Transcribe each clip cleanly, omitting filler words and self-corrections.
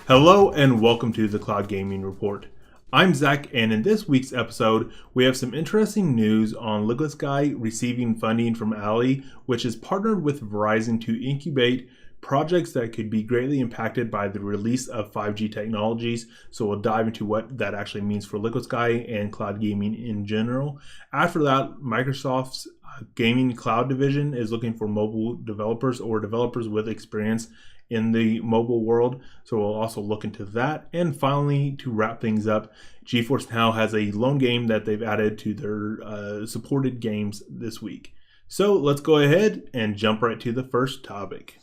Hello and welcome to the Cloud Gaming Report. I'm Zach, and in this week's episode, we have some interesting news on LiquidSky receiving funding from Ally, which is partnered with Verizon to incubate projects that could be greatly impacted by the release of 5G technologies. So we'll dive into what that actually means for LiquidSky and cloud gaming in general. After that, Microsoft's gaming cloud division is looking for mobile developers or developers with experience in the mobile world, so we'll also look into that. And finally, to wrap things up, GeForce Now has a lone game that they've added to their supported games this week. So let's go ahead and jump right to the first topic.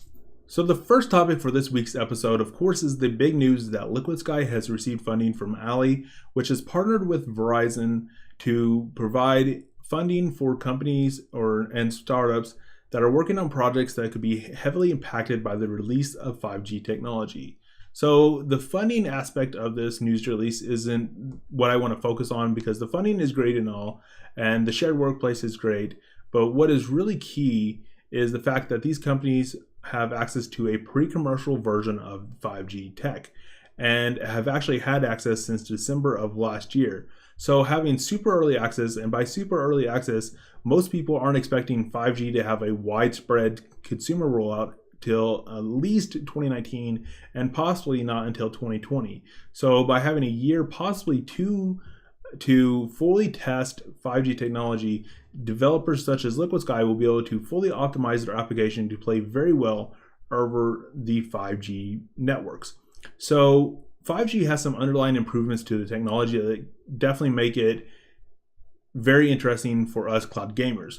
So the first topic for this week's episode, of course, is the big news that LiquidSky has received funding from Ally, which has partnered with Verizon to provide funding for companies and startups that are working on projects that could be heavily impacted by the release of 5G technology. So the funding aspect of this news release isn't what I want to focus on, because the funding is great and all, and the shared workplace is great. But what is really key is the fact that these companies have access to a pre-commercial version of 5G tech and have actually had access since December of last year. So having super early access, and by super early access, most people aren't expecting 5G to have a widespread consumer rollout till at least 2019 and possibly not until 2020. So by having a year, possibly two, to fully test 5G technology, developers such as LiquidSky will be able to fully optimize their application to play very well over the 5G networks. So 5G has some underlying improvements to the technology that definitely make it very interesting for us cloud gamers.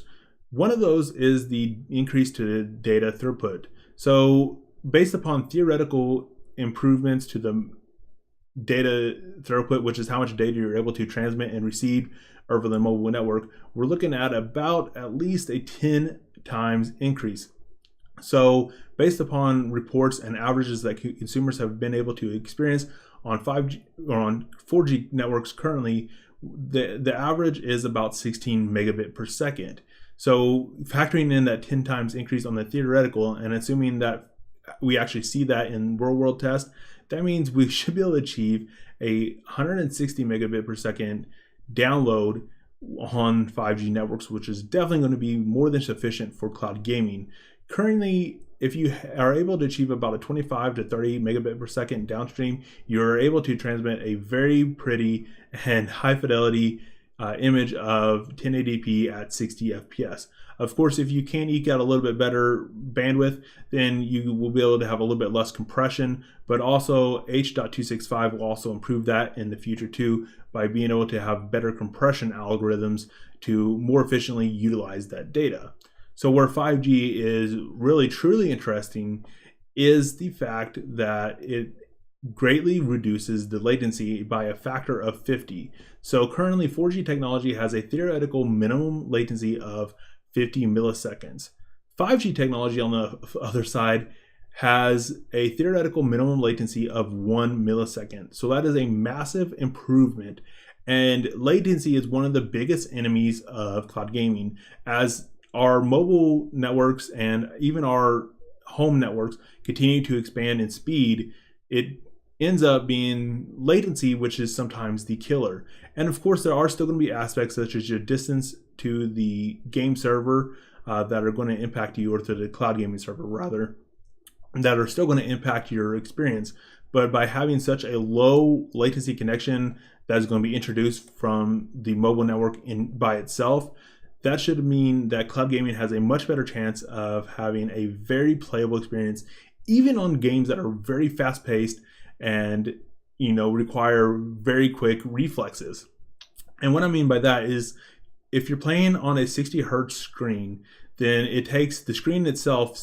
One of those is the increase to data throughput. So based upon theoretical improvements to the data throughput, which is how much data you're able to transmit and receive over the mobile network, we're looking at about at least a 10 times increase. So based upon reports and averages that consumers have been able to experience on 5G or on 4G networks currently, the average is about 16 megabit per second. So factoring in that 10 times increase on the theoretical and assuming that we actually see that in real world tests, that means we should be able to achieve a 160 megabit per second download on 5G networks, which is definitely going to be more than sufficient for cloud gaming. Currently, if you are able to achieve about a 25 to 30 megabit per second downstream, you're able to transmit a very pretty and high fidelity image of 1080p at 60 FPS. Of course, if you can eke out a little bit better bandwidth, then you will be able to have a little bit less compression, but also H.265 will also improve that in the future too, by being able to have better compression algorithms to more efficiently utilize that data. So where 5G is really truly interesting is the fact that it greatly reduces the latency by a factor of 50. So currently 4G technology has a theoretical minimum latency of 50 milliseconds. 5G technology on the other side has a theoretical minimum latency of 1 millisecond. So that is a massive improvement. And latency is one of the biggest enemies of cloud gaming. As our mobile networks and even our home networks continue to expand in speed, it ends up being latency, which is sometimes the killer. And of course, there are still going to be aspects such as your distance to the game server that are going to impact you, or to the cloud gaming server rather, that are still going to impact your experience. But by having such a low latency connection that is going to be introduced from the mobile network by itself, that should mean that cloud gaming has a much better chance of having a very playable experience, even on games that are very fast paced and require very quick reflexes. And what I mean by that is, if you're playing on a 60 hertz screen, then it takes the screen itself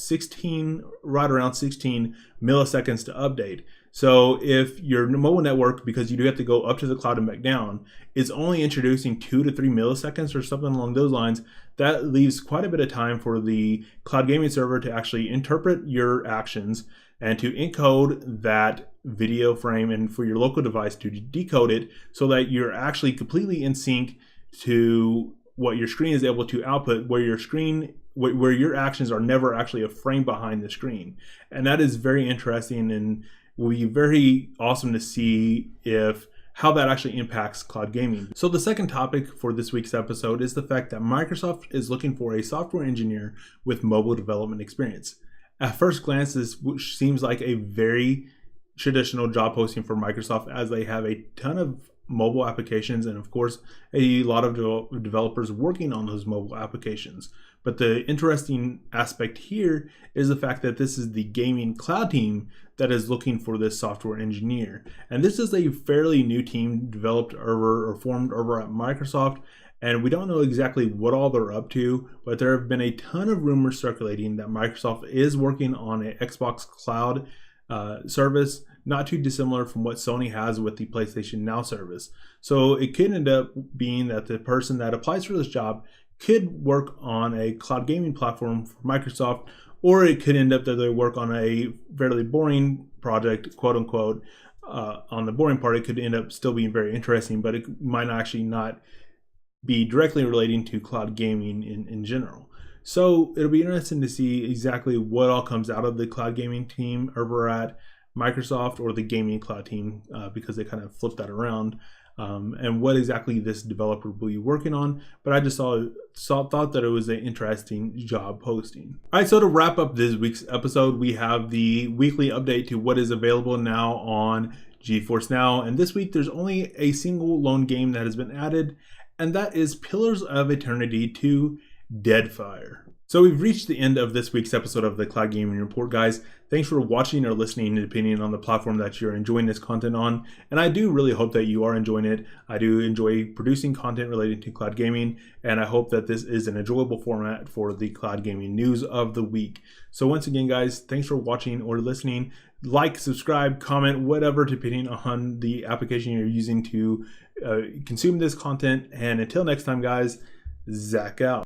right around 16 milliseconds to update. So if your mobile network, because you do have to go up to the cloud and back down, is only introducing 2 to 3 milliseconds or something along those lines, that leaves quite a bit of time for the cloud gaming server to actually interpret your actions and to encode that video frame, and for your local device to decode it so that you're actually completely in sync to what your screen is able to output, where your actions are never actually a frame behind the screen. And that is very interesting, and will be very awesome to see how that actually impacts cloud gaming. So the second topic for this week's episode is the fact that Microsoft is looking for a software engineer with mobile development experience. At first glance, this seems like a very traditional job posting for Microsoft, as they have a ton of mobile applications and of course a lot of developers working on those mobile applications. But the interesting aspect here is the fact that this is the gaming cloud team that is looking for this software engineer. And this is a fairly new team developed over or formed over at Microsoft. And we don't know exactly what all they're up to, but there have been a ton of rumors circulating that Microsoft is working on an Xbox Cloud service, not too dissimilar from what Sony has with the PlayStation Now service. So it could end up being that the person that applies for this job could work on a cloud gaming platform for Microsoft, or it could end up that they work on a fairly boring project, quote unquote. On the boring part, it could end up still being very interesting, but it might actually not be directly relating to cloud gaming in general. So it'll be interesting to see exactly what all comes out of the cloud gaming team over at Microsoft, or the gaming cloud team, because they kind of flipped that around, and what exactly this developer will be working on. But I just thought that it was an interesting job posting. All right, so to wrap up this week's episode, we have the weekly update to what is available now on GeForce Now. And this week, there's only a single lone game that has been added, and that is Pillars of Eternity 2 Deadfire. So we've reached the end of this week's episode of the Cloud Gaming Report, guys. Thanks for watching or listening, depending on the platform that you're enjoying this content on. And I do really hope that you are enjoying it. I do enjoy producing content related to cloud gaming, and I hope that this is an enjoyable format for the cloud gaming news of the week. So once again, guys, thanks for watching or listening. Like, subscribe, comment, whatever, depending on the application you're using to consume this content. And until next time, guys, Zach out.